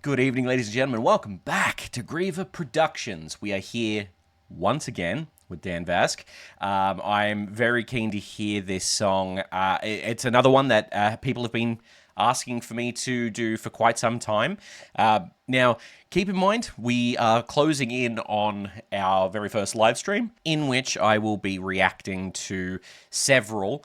Good evening, ladies and gentlemen. Welcome back to Griever Productions. We are here once again with Dan Vasc. I'm very keen to hear this song. It's another one that people have been asking for me to do for quite some time. Now, keep in mind, we are closing in on our very first live stream, in which I will be reacting to several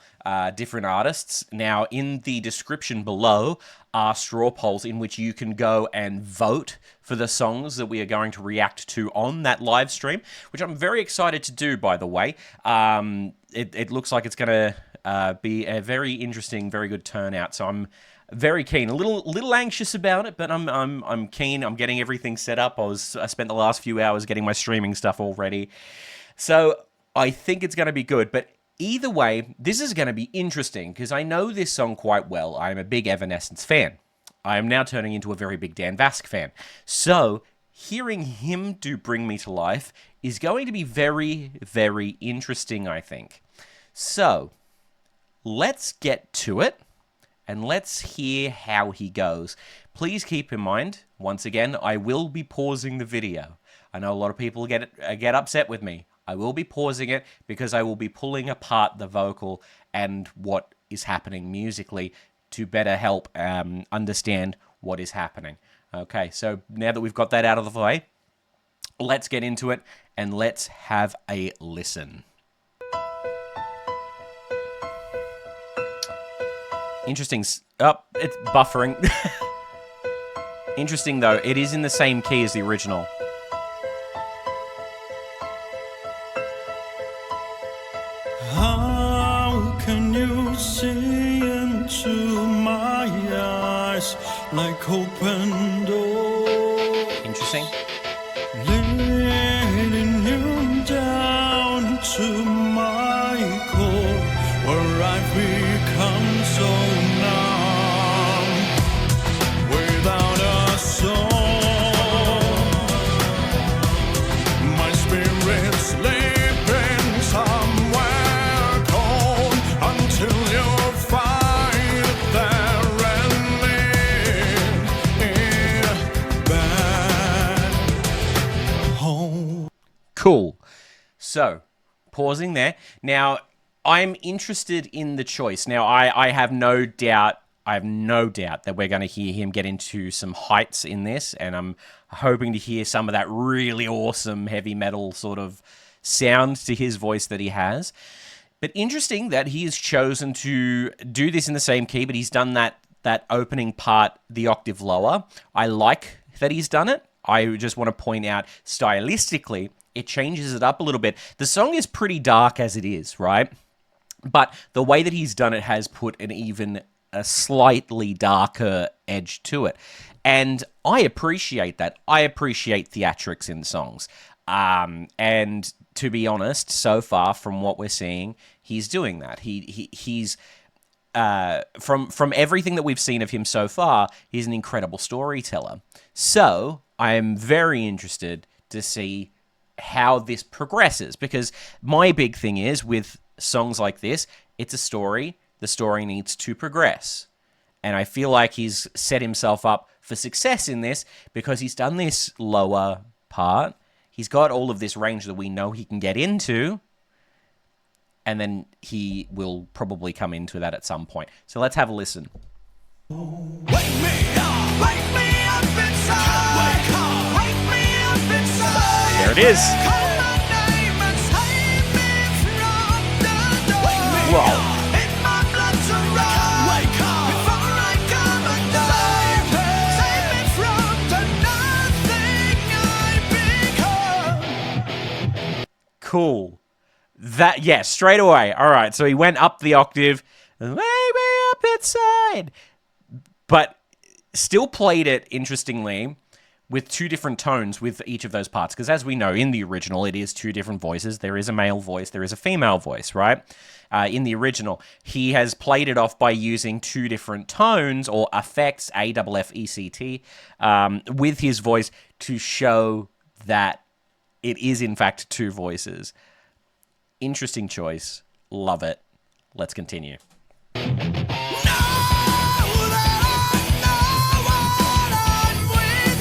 different artists. Now, in the description below are straw polls in which you can go and vote for the songs that we are going to react to on that live stream, which I'm very excited to do, by the way. It looks like it's going to be a very interesting, very good turnout, so I'm very keen. A little anxious about it, but I'm keen. I'm getting everything set up. I spent the last few hours getting my streaming stuff all ready. So I think it's going to be good. But either way, this is going to be interesting because I know this song quite well. I'm a big Evanescence fan. I am now turning into a very big Dan Vasc fan. So hearing him do Bring Me to Life is going to be very, very interesting, I think. So let's get to it. And let's hear how he goes. Please keep in mind, once again, I will be pausing the video. I know a lot of people get upset with me. I will be pausing it because I will be pulling apart the vocal and what is happening musically to better help understand what is happening. Okay, so now that we've got that out of the way, let's get into it and let's have a listen. Interesting. Oh, it's buffering. Interesting, though. It is in the same key as the original. How can you see into my eyes like open doors? Interesting. Leading you down to my core, where I've become so numb without a soul. My spirit's sleeping somewhere cold until you find there and leave it back home. Cool. So, pausing there. Now, I'm interested in the choice. Now, I have no doubt that we're going to hear him get into some heights in this, and I'm hoping to hear some of that really awesome heavy metal sort of sound to his voice that he has. But interesting that he has chosen to do this in the same key, but he's done that opening part the octave lower. I like that he's done it. I just want to point out stylistically, it changes it up a little bit. The song is pretty dark as it is, right? But the way that he's done it has put a slightly darker edge to it. And I appreciate that. I appreciate theatrics in songs. And to be honest, so far from what we're seeing, he's doing that. He's from everything that we've seen of him so far, he's an incredible storyteller. So I am very interested to see how this progresses, because my big thing is with songs like this, it's a story. The story needs to progress. And I feel like he's set himself up for success in this because he's done this lower part. He's got all of this range that we know he can get into. And then he will probably come into that at some point. So let's have a listen. Wake me up inside. Wake me up inside. There it is. Whoa. Cool. Yeah, straight away. All right, so he went up the octave, way up inside, but still played it, interestingly, with two different tones with each of those parts. Because as we know, in the original, it is two different voices. There is a male voice, there is a female voice, right? In the original, he has played it off by using two different tones or effects, A-F-F-E-C-T, with his voice to show that it is, in fact, two voices. Interesting choice. Love it. Let's continue. Now that I know what I'm with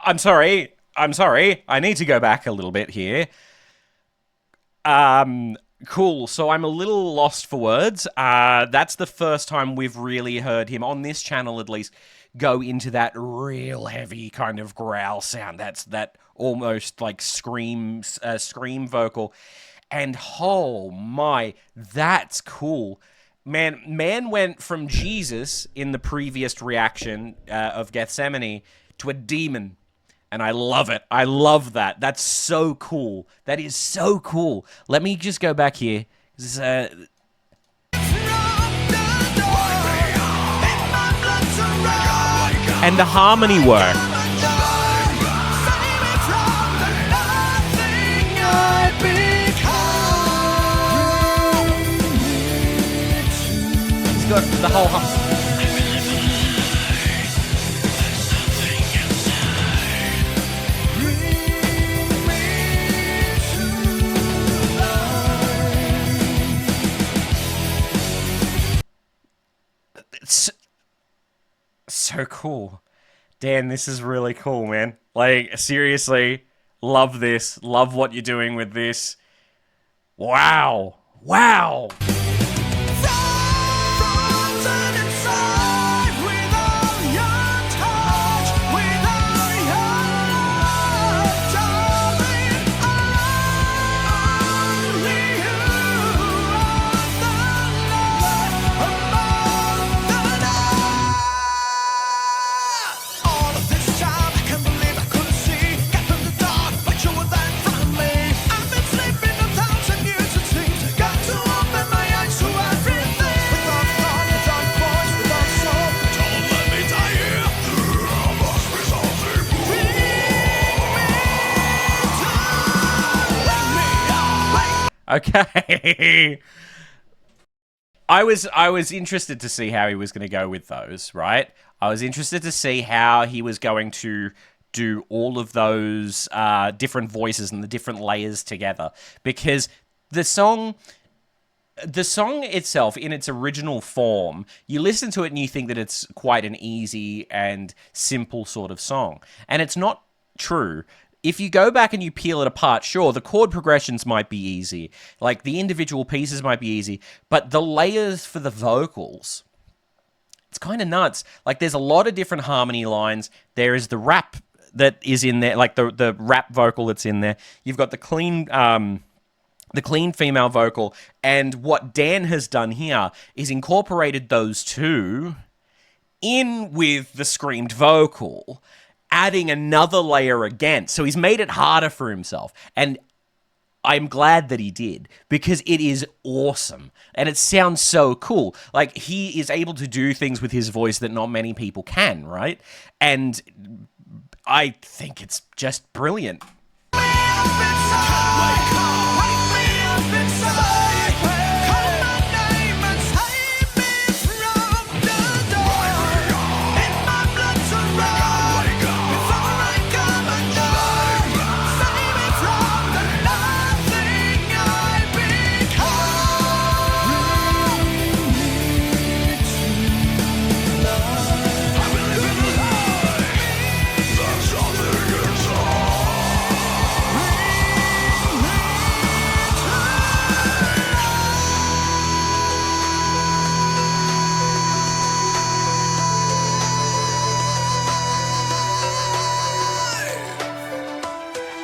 I'm sorry. I'm sorry. I need to go back a little bit here. Cool. So I'm a little lost for words. That's the first time we've really heard him on this channel, at least, go into that real heavy kind of growl sound. That's that almost like scream vocal, and oh my, that's cool. Man went from Jesus in the previous reaction of Gethsemane to a demon. And I love it. I love that. That's so cool. That is so cool. Let me just go back here. And the harmony work. He's got the whole It's so cool. Dan, this is really cool, man. Like, seriously, love this. Love what you're doing with this. Wow. Wow. Okay. I was interested to see how he was going to go with those, right? I was interested to see how he was going to do all of those different voices and the different layers together, because the song itself, in its original form, you listen to it and you think that it's quite an easy and simple sort of song, and it's not true. If you go back and you peel it apart, sure, the chord progressions might be easy, like the individual pieces might be easy, but the layers for the vocals, it's kind of nuts. Like, there's a lot of different harmony lines. There is the rap that is in there, like the rap vocal that's in there. You've got the clean female vocal, and what Dan has done here is incorporated those two in with the screamed vocal, adding another layer again. So he's made it harder for himself. And I'm glad that he did, because it is awesome. And it sounds so cool. Like, he is able to do things with his voice that not many people can, right? And I think it's just brilliant.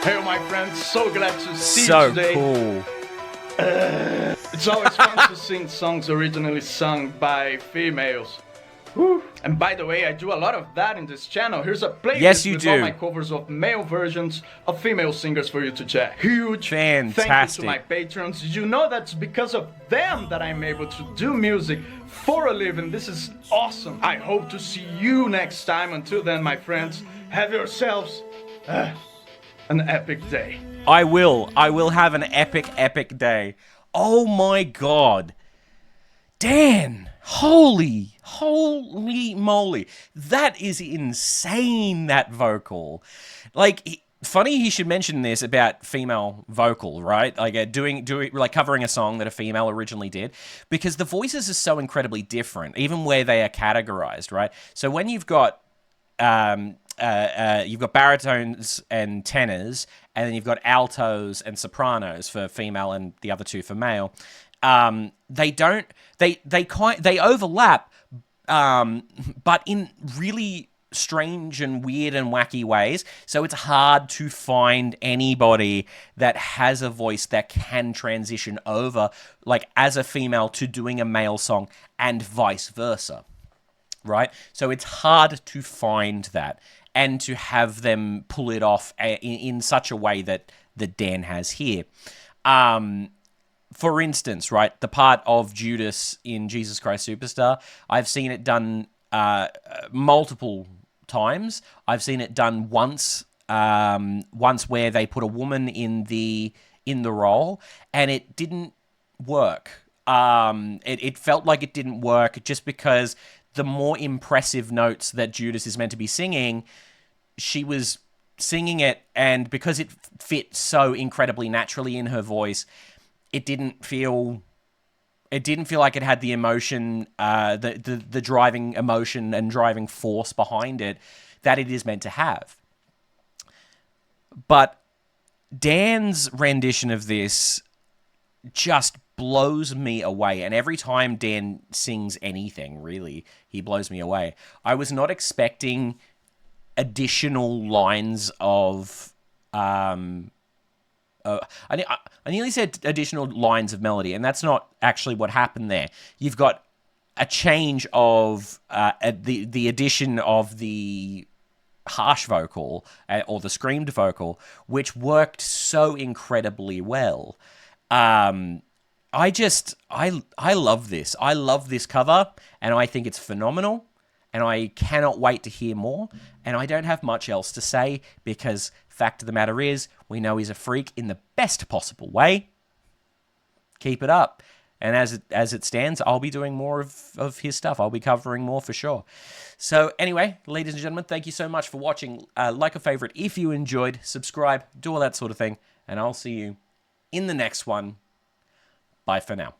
Hey, my friends, so glad to see So you today. cool. It's always fun to sing songs originally sung by females. Whew. And by the way, I do a lot of that in this channel. Here's a playlist Yes, you with do. all my covers of male versions of female singers for you to check. Huge thank you Fantastic. to my patrons. You know that's because of them that I'm able to do music for a living. This is awesome. I hope to see you next time. Until then, my friends, have yourselves an epic day. I will have an epic day. Oh my god. Dan, holy moly. That is insane, that vocal. Like, funny he should mention this about female vocal, right? Like, doing like covering a song that a female originally did, because the voices are so incredibly different, even where they are categorized, right? So when you've got you've got baritones and tenors, and then you've got altos and sopranos for female, and the other two for male. They overlap, but in really strange and weird and wacky ways. So it's hard to find anybody that has a voice that can transition over, like as a female to doing a male song, and vice versa. Right? So it's hard to find that and to have them pull it off in such a way that Dan has here. For instance, right, the part of Judas in Jesus Christ Superstar, I've seen it done multiple times. I've seen it done once where they put a woman in the role, and it didn't work. It felt like it didn't work just because the more impressive notes that Judas is meant to be singing, she was singing it, and because it fit so incredibly naturally in her voice, it didn't feel like it had the emotion, the driving emotion and driving force behind it that it is meant to have. But Dan's rendition of this just blows me away, and every time Dan sings anything, really, he blows me away. I was not expecting additional lines of I nearly said additional lines of melody, and that's not actually what happened there. You've got a change of the addition of the harsh vocal or the screamed vocal, which worked so incredibly well. I love this. I love this cover, and I think it's phenomenal, and I cannot wait to hear more. And I don't have much else to say, because fact of the matter is, we know he's a freak in the best possible way. Keep it up. And as it stands, I'll be doing more of his stuff. I'll be covering more for sure. So anyway, ladies and gentlemen, thank you so much for watching. Like a favorite if you enjoyed, subscribe, do all that sort of thing, and I'll see you in the next one. Bye for now.